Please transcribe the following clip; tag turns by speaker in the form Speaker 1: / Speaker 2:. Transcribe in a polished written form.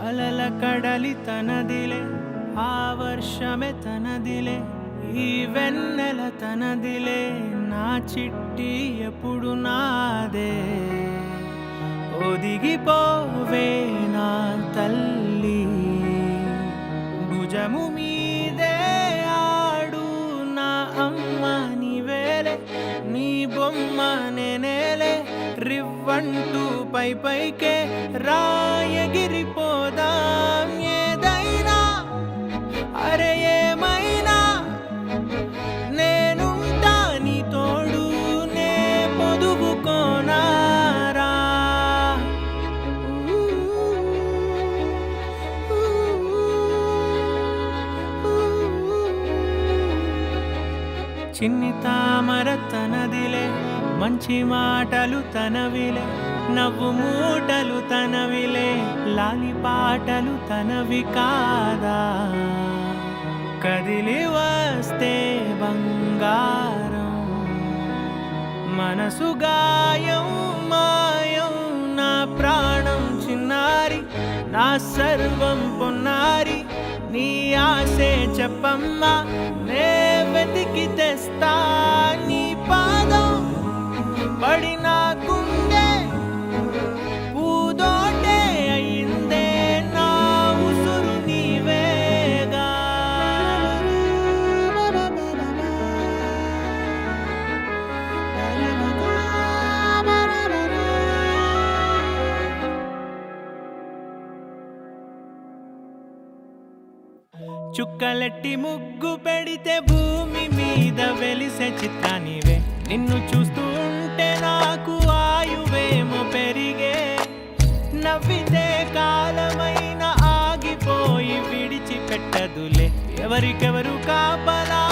Speaker 1: అలల కడలి తనదిలే, ఆ వర్షమే తనదిలే, ఈ వెన్నెల తనదిలే, నా చిట్టి ఎప్పుడు నాదే. ఒదిగిపోవే నా తల్లి, భుజము మీదే ఆడు నా అమ్మ నీవేలే, నీ బొమ్మ నేనేలే, రివ్వంటూ పై పైకే రాయగిరిపోదాం. ఏదైనా అరే ఏమైనా నేనుంటా నీ తోడు, నే పొదుగుకోనారా. చిన్ని తామర తనదిలే, మంచి మాటలు తనవిలే, నవ్వు మూటలు తనవిలే, లాలి పాటలు తనవి కాదా. కదిలి వస్తే బంగారం, మనసు గాయం మాయం, నా ప్రాణం చిన్నారి, నా సర్వం పొన్నారి, నీ ఆశే చెప్పమ్మా, నే వెతికి తెస్తా నీ పాదం. పడిన గుండె పూదోటే అయిందే, నా ఉసురు నీవేగా. చుక్కలెట్టి ముగ్గు పెడితే భూమి మీద వెలిసే చిత్రానివే, నిన్ను చూస్తూ ఉంటే నాకు ఆయువేమో పెరిగే. నవ్వితే కాలమైన ఆగిపోయి విడిచిపెట్టదులే, ఎవరికెవరు కాపలా